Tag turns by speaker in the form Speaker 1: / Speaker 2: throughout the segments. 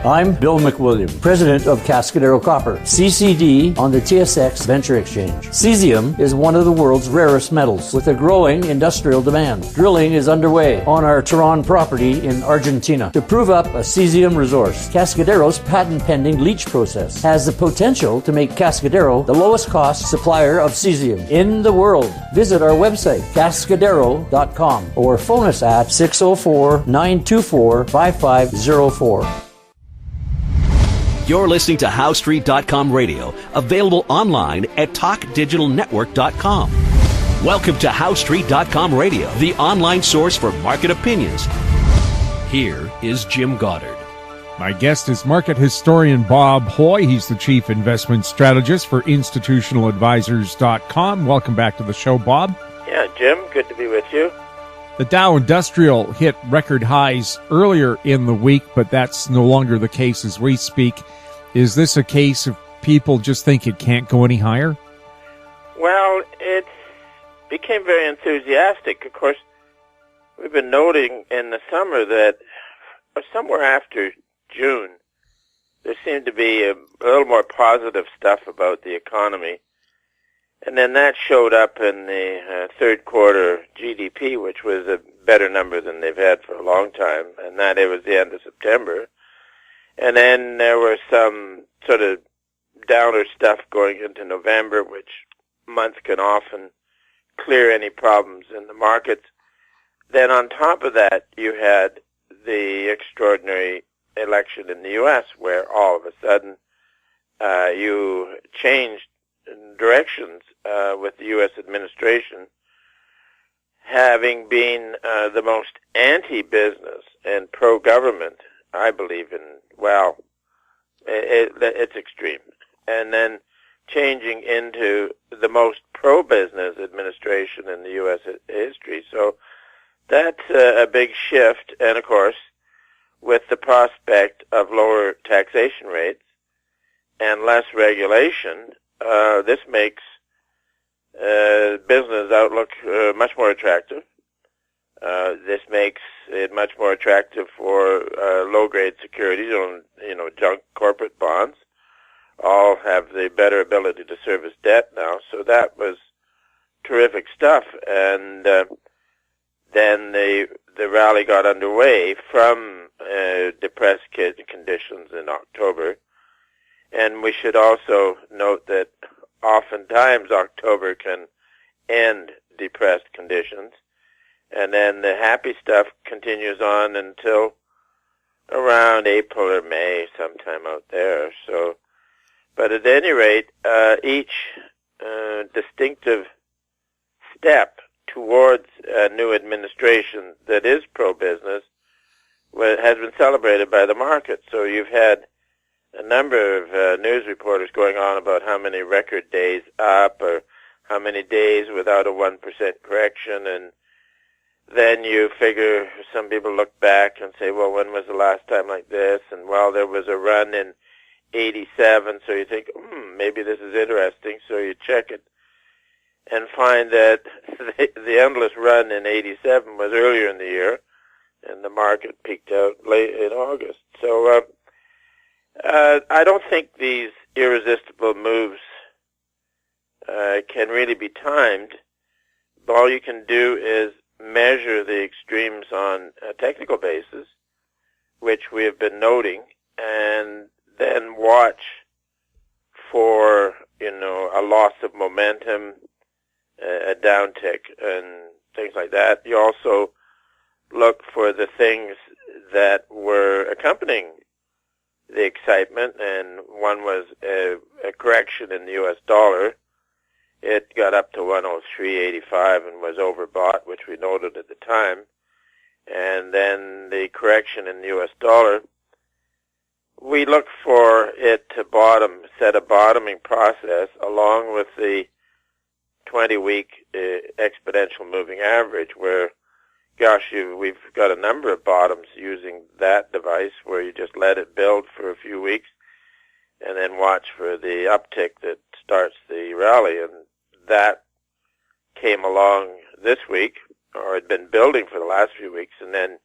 Speaker 1: I'm Bill McWilliam, president of Cascadero Copper, CCD on the TSX Venture Exchange. Cesium is one of the world's rarest metals with a growing industrial demand. Drilling is underway on our Tehran property in Argentina to prove up a cesium resource. Cascadero's patent-pending leach process has the potential to make Cascadero the lowest cost supplier of cesium in the world. Visit our website, cascadero.com, or phone us at 604-924-5504.
Speaker 2: You're listening to HowStreet.com radio, available online at TalkDigitalNetwork.com. Welcome to HowStreet.com radio, the online source for market opinions. Here is Jim Goddard.
Speaker 3: My guest is market historian Bob Hoye. He's the chief investment strategist for institutionaladvisors.com. Welcome back to the show, Bob.
Speaker 4: Yeah, Jim, good to be with you.
Speaker 3: The Dow Industrial hit record highs earlier in the week, but that's no longer the case as we speak. Is this a case of people just think it can't go any higher?
Speaker 4: Well, it became very enthusiastic. Of course, we've been noting in the summer that somewhere after June, there seemed to be a little more positive stuff about the economy. And then that showed up in the third quarter GDP, which was a better number than they've had for a long time, and that it was the end of September. And then there was some sort of downer stuff going into November, which months can often clear any problems in the markets. Then on top of that, you had the extraordinary election in the U.S., where all of a sudden you changed directions with the U.S. administration, having been the most anti-business and pro-government, I believe, in, well, it's extreme. And then changing into the most pro-business administration in the U.S. history. So that's a big shift. And, of course, with the prospect of lower taxation rates and less regulation, this makes business outlook much more attractive. This makes it much more attractive for low-grade securities on, junk corporate bonds. All have the better ability to service debt now. So that was terrific stuff. And then the rally got underway from depressed conditions in October. And we should also note that oftentimes October can end depressed conditions. And then the happy stuff continues on until around April or May, sometime out there. So, but at any rate, each distinctive step towards a new administration that is pro-business has been celebrated by the market. So you've had a number of news reporters going on about how many record days up or how many days without a 1% correction, and then you figure some people look back and say, well, when was the last time like this? And, well, there was a run in 87, so you think, maybe this is interesting, so you check it and find that the endless run in 87 was earlier in the year, and the market peaked out late in August. So I don't think these irresistible moves can really be timed. All you can do is measure the extremes on a technical basis, which we have been noting, and then watch for, a loss of momentum, a downtick, and things like that. You also look for the things that were accompanying the excitement, and one was a correction in the U.S. dollar. It got up to 103.85 and was overbought, which we noted at the time. And then the correction in the U.S. dollar, we look for it to set a bottoming process along with the 20-week exponential moving average where, we've got a number of bottoms using that device where you just let it build for a few weeks and then watch for the uptick that starts the rally. And that came along this week, or had been building for the last few weeks, and then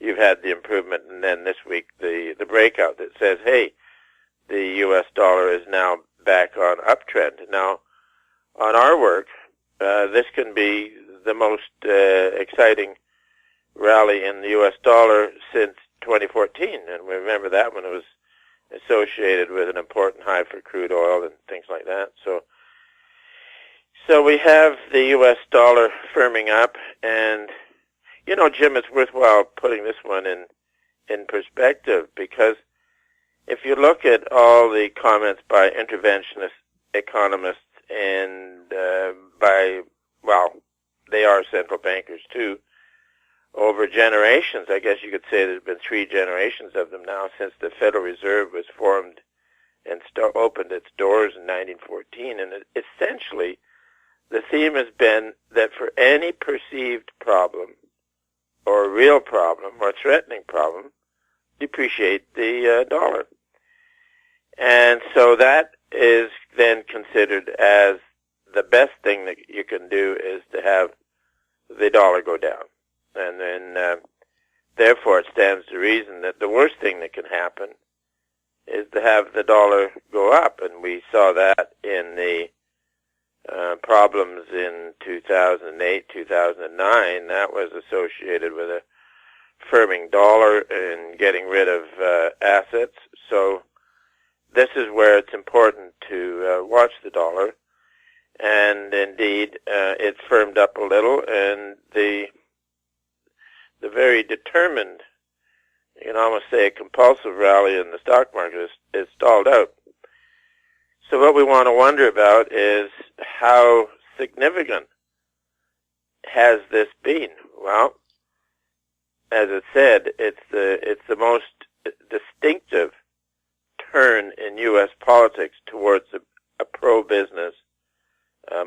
Speaker 4: you've had the improvement, and then this week the breakout that says, hey, the U.S. dollar is now back on uptrend. Now, on our work, this can be the most exciting rally in the U.S. dollar since 2014, and we remember that when it was associated with an important high for crude oil and things like that. So we have the U.S. dollar firming up, and you know, Jim, it's worthwhile putting this one in perspective, because if you look at all the comments by interventionist economists and they are central bankers too, over generations, I guess you could say there's been 3 generations of them now since the Federal Reserve was formed and opened its doors in 1914. And essentially, the theme has been that for any perceived problem or real problem or threatening problem, depreciate the dollar. And so that is then considered as the best thing that you can do is to have the dollar go down. And then, therefore, it stands to reason that the worst thing that can happen is to have the dollar go up. And we saw that in the problems in 2008, 2009. That was associated with a firming dollar and getting rid of assets. So this is where it's important to watch the dollar. And indeed, it's firmed up a little, and the very determined, you can almost say a compulsive rally in the stock market is stalled out. So what we want to wonder about is how significant has this been? Well, as it said, it's the most distinctive turn in U.S. politics towards a pro-business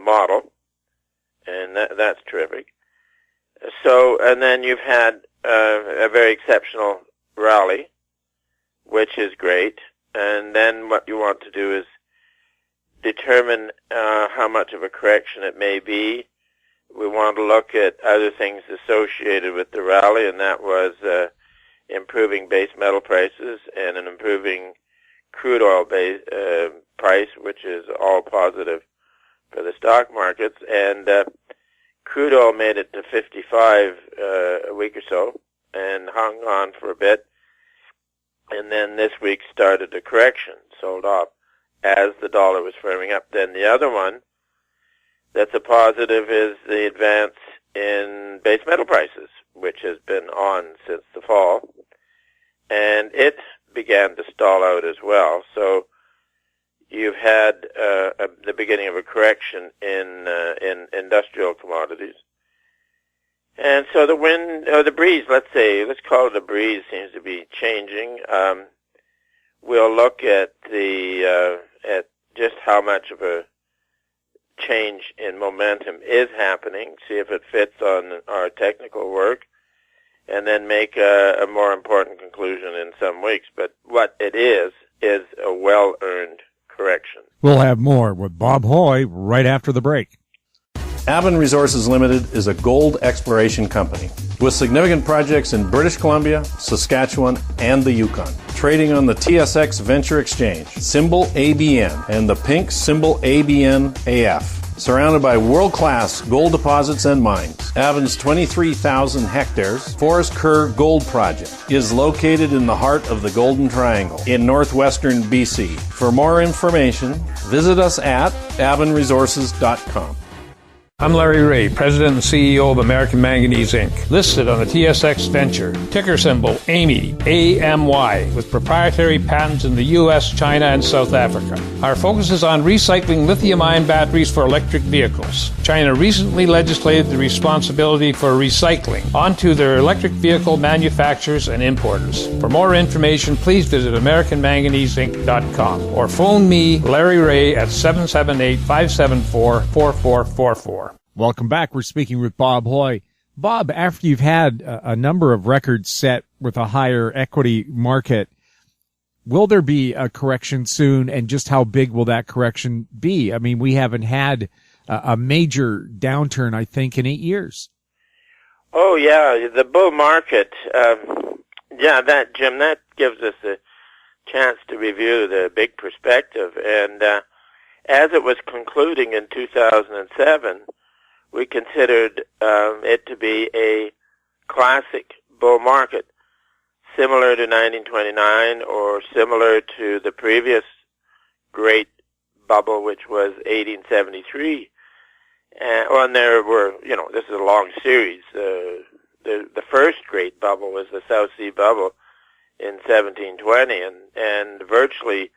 Speaker 4: model, and that's terrific. So, and then you've had a very exceptional rally, which is great, and then what you want to do is determine how much of a correction it may be. We want to look at other things associated with the rally, and that was improving base metal prices and an improving crude oil price, which is all positive for the stock markets. And crude oil made it to 55 a week or so and hung on for a bit. And then this week started a correction, sold off as the dollar was firming up. Then the other one that's a positive is the advance in base metal prices, which has been on since the fall. And it began to stall out as well. So you've had the beginning of a correction in industrial commodities. And so the wind, or the breeze, let's call it a breeze, seems to be changing. We'll look at at just how much of a change in momentum is happening, see if it fits on our technical work, and then make a more important conclusion in some weeks. But what it is a well-earned correction.
Speaker 3: We'll have more with Bob Hoye right after the break.
Speaker 5: Avon Resources Limited is a gold exploration company with significant projects in British Columbia, Saskatchewan, and the Yukon. Trading on the TSX Venture Exchange, symbol ABN, and the pink symbol ABN-AF. Surrounded by world-class gold deposits and mines, Avon's 23,000 hectares Forest Kerr Gold Project is located in the heart of the Golden Triangle in northwestern BC. For more information, visit us at avonresources.com.
Speaker 6: I'm Larry Ray, President and CEO of American Manganese, Inc., listed on the TSX Venture, ticker symbol AMY, A-M-Y, with proprietary patents in the U.S., China, and South Africa. Our focus is on recycling lithium-ion batteries for electric vehicles. China recently legislated the responsibility for recycling onto their electric vehicle manufacturers and importers. For more information, please visit AmericanManganeseInc.com or phone me, Larry Ray, at 778-574-4444.
Speaker 3: Welcome back. We're speaking with Bob Hoye. Bob, after you've had a number of records set with a higher equity market, will there be a correction soon, and just how big will that correction be? I mean, we haven't had a major downturn, I think, in 8 years.
Speaker 4: Oh, yeah. The bull market, Yeah, Jim, that gives us a chance to review the big perspective. And as it was concluding in 2007, we considered it to be a classic bull market, similar to 1929 or similar to the previous great bubble, which was 1873. And there were, this is a long series. The first great bubble was the South Sea bubble in 1720, and virtually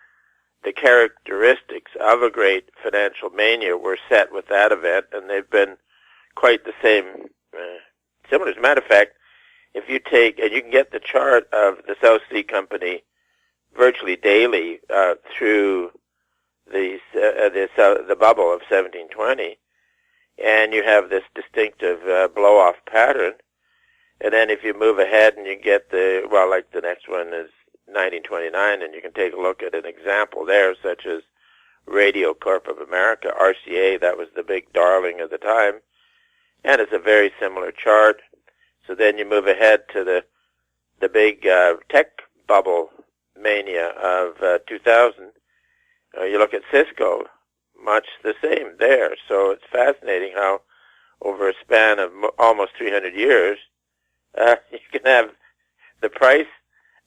Speaker 4: the characteristics of a great financial mania were set with that event, and they've been quite the same, similar. As a matter of fact, if you take, and you can get the chart of the South Sea Company virtually daily through the bubble of 1720, and you have this distinctive blow-off pattern. And then if you move ahead and you get the next one is 1929, and you can take a look at an example there, such as Radio Corp of America, RCA, that was the big darling of the time, and it's a very similar chart. So then you move ahead to the big tech bubble mania of 2000. You look at Cisco, much the same there. So it's fascinating how over a span of almost 300 years, you can have the price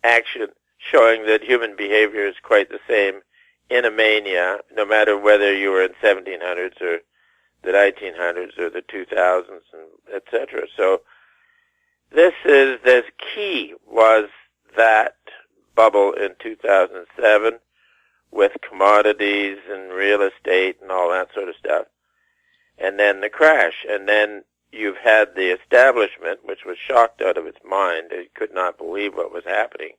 Speaker 4: action showing that human behavior is quite the same in a mania, no matter whether you were in 1700s or the 1900s or the 2000s, and etc. So this key was that bubble in 2007 with commodities and real estate and all that sort of stuff, and then the crash, and then you've had the establishment, which was shocked out of its mind. It could not believe what was happening.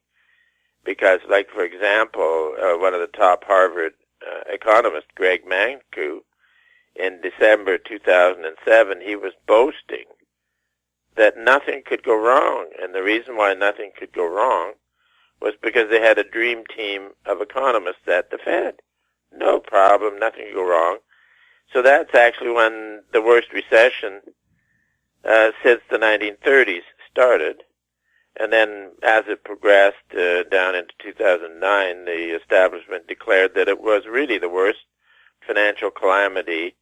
Speaker 4: Because, like, for example, one of the top Harvard economists, Greg Mankiw, in December 2007, he was boasting that nothing could go wrong. And the reason why nothing could go wrong was because they had a dream team of economists at the Fed. No problem, nothing could go wrong. So that's actually when the worst recession since the 1930s started. And then as it progressed down into 2009, the establishment declared that it was really the worst financial calamity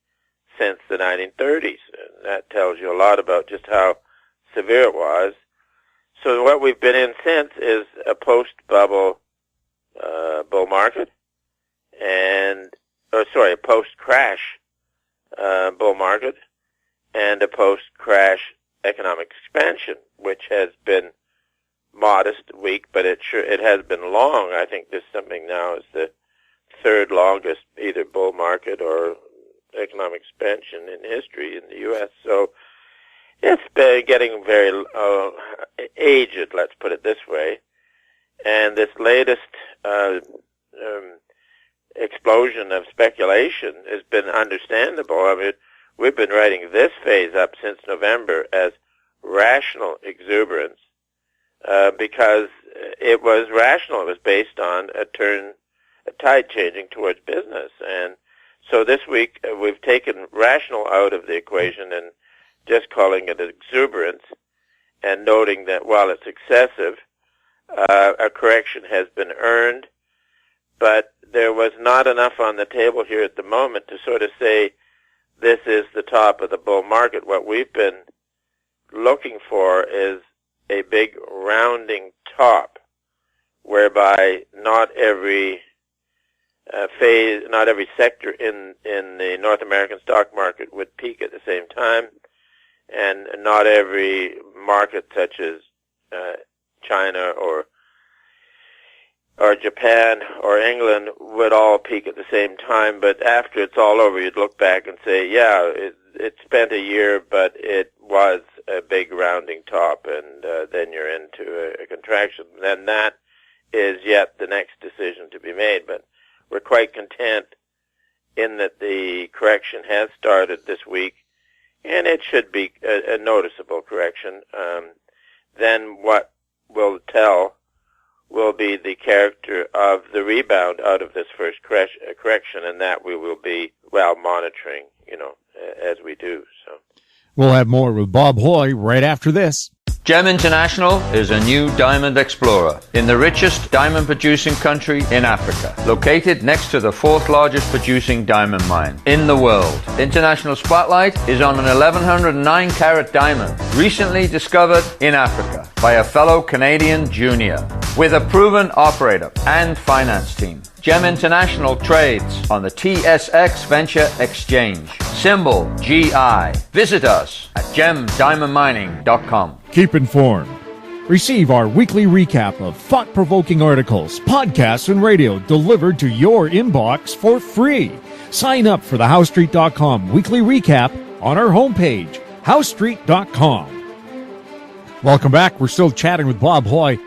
Speaker 4: since the 1930s. And that tells you a lot about just how severe it was. So what we've been in since is a post-bubble bull market, a post-crash bull market, and a post-crash economic expansion, which has been modest, weak, but it has been long. I think this something now is the third longest either bull market or economic expansion in history in the U.S. So it's been getting very aged, let's put it this way. And this latest explosion of speculation has been understandable. I mean, we've been writing this phase up since November as rational exuberance because it was rational. It was based on a tide changing towards business. And so this week we've taken rational out of the equation and just calling it exuberance and noting that while it's excessive, a correction has been earned, but there was not enough on the table here at the moment to sort of say this is the top of the bull market. What we've been looking for is a big rounding top whereby not every phase, not every sector in the North American stock market would peak at the same time, and not every market such as China or Japan or England would all peak at the same time. But after it's all over, you'd look back and say, yeah, it spent a year, but it was a big rounding top, and then you're into a contraction. Then that is yet the next decision to be made. But we're quite content in that the correction has started this week, and it should be a noticeable correction. Then what will tell will be the character of the rebound out of this first correction, and that we will be, monitoring, as we do. So
Speaker 3: we'll have more with Bob Hoye right after this.
Speaker 7: Gem International is a new diamond explorer in the richest diamond producing country in Africa, located next to the fourth largest producing diamond mine in the world. International Spotlight is on an 1109 carat diamond recently discovered in Africa by a fellow Canadian junior with a proven operator and finance team. Gem International trades on the TSX Venture Exchange, symbol GI. Visit us at gemdiamondmining.com.
Speaker 3: Keep informed. Receive our weekly recap of thought-provoking articles, podcasts, and radio delivered to your inbox for free. Sign up for the HowStreet.com weekly recap on our homepage, HowStreet.com. Welcome back. We're still chatting with Bob Hoye.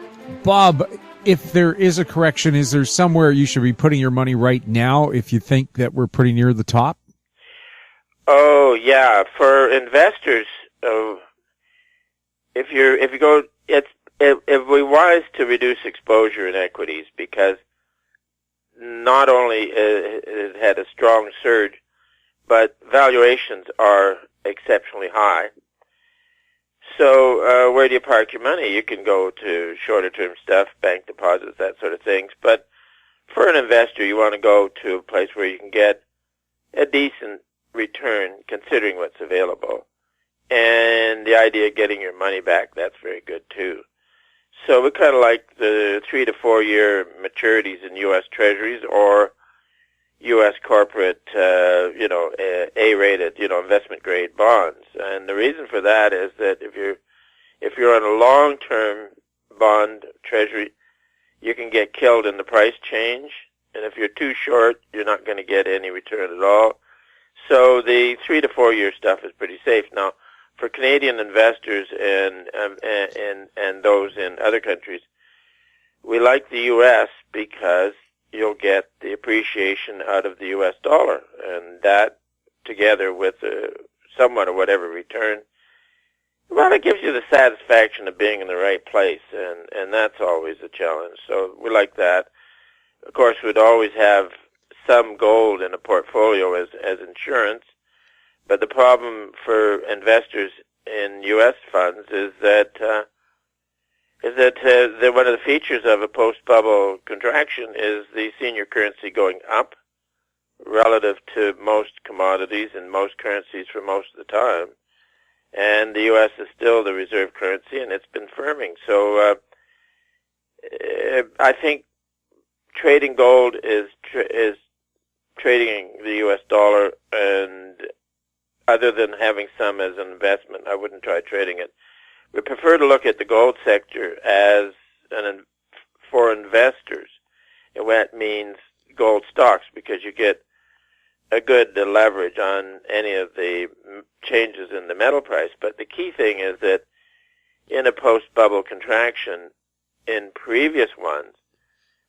Speaker 3: Bob, if there is a correction, is there somewhere you should be putting your money right now if you think that we're pretty near the top?
Speaker 4: Oh, yeah. For investors, if you go, it would be wise to reduce exposure in equities, because not only it had a strong surge, but valuations are exceptionally high. So where do you park your money? You can go to shorter-term stuff, bank deposits, that sort of things. But for an investor, you want to go to a place where you can get a decent return, considering what's available. And the idea of getting your money back, that's very good, too. So we kind of like the 3 to 4 year maturities in U.S. Treasuries or U.S. corporate, A-rated, investment-grade bonds. And the reason for that is that if you're on a long-term bond treasury, you can get killed in the price change. And if you're too short, you're not going to get any return at all. So the 3 to 4 year stuff is pretty safe. Now, for Canadian investors and those in other countries, we like the U.S. because you'll get the appreciation out of the U.S. dollar, and that, together with somewhat of whatever return, well, it gives you the satisfaction of being in the right place, and that's always a challenge. So we like that. Of course, we'd always have some gold in a portfolio as insurance, but the problem for investors in U.S. funds is that one of the features of a post-bubble contraction is the senior currency going up relative to most commodities and most currencies for most of the time. And the U.S. is still the reserve currency, and it's been firming. So I think trading gold is trading the U.S. dollar, and other than having some as an investment, I wouldn't try trading it. We prefer to look at the gold sector as for investors, and that means gold stocks, because you get a good leverage on any of the changes in the metal price. But the key thing is that in a post-bubble contraction, in previous ones,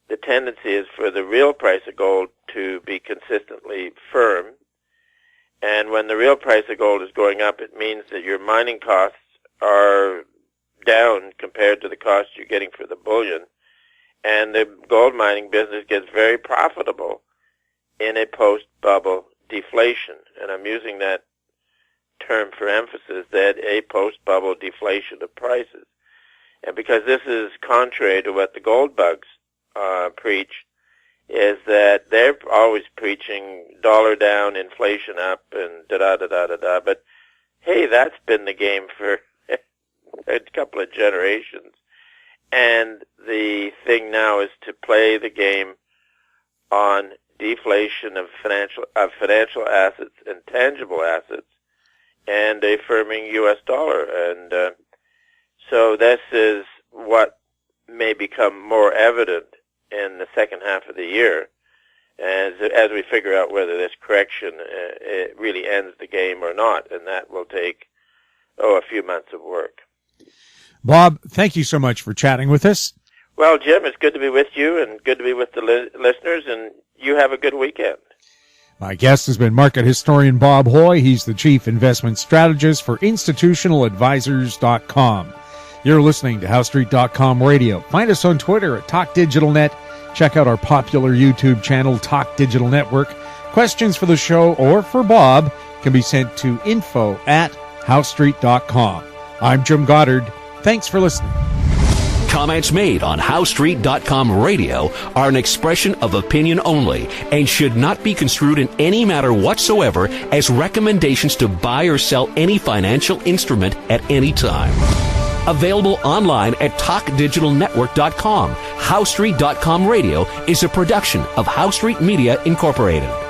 Speaker 4: the tendency is for the real price of gold to be consistently firm. And when the real price of gold is going up, it means that your mining costs are down compared to the cost you're getting for the bullion. And the gold mining business gets very profitable in a post-bubble deflation. And I'm using that term for emphasis, that a post-bubble deflation of prices. And because this is contrary to what the gold bugs preach, is that they're always preaching dollar down, inflation up, and da-da-da-da-da-da. But, hey, that's been the game for a couple of generations. And the thing now is to play the game on deflation of financial assets and tangible assets and a firming U.S. dollar. And so this is what may become more evident in the second half of the year as we figure out whether this correction it really ends the game or not. And that will take, a few months of work.
Speaker 3: Bob, thank you so much for chatting with us.
Speaker 4: Well, Jim, it's good to be with you and good to be with the listeners, and you have a good weekend.
Speaker 3: My guest has been market historian Bob Hoye. He's the chief investment strategist for institutionaladvisors.com. You're listening to HowStreet.com radio. Find us on Twitter at TalkDigitalNet. Check out our popular YouTube channel, Talk Digital Network. Questions for the show or for Bob can be sent to info@HowStreet.com. I'm Jim Goddard. Thanks for listening.
Speaker 2: Comments made on HowStreet.com radio are an expression of opinion only and should not be construed in any matter whatsoever as recommendations to buy or sell any financial instrument at any time. Available online at TalkDigitalNetwork.com. HowStreet.com radio is a production of HowStreet Media Incorporated.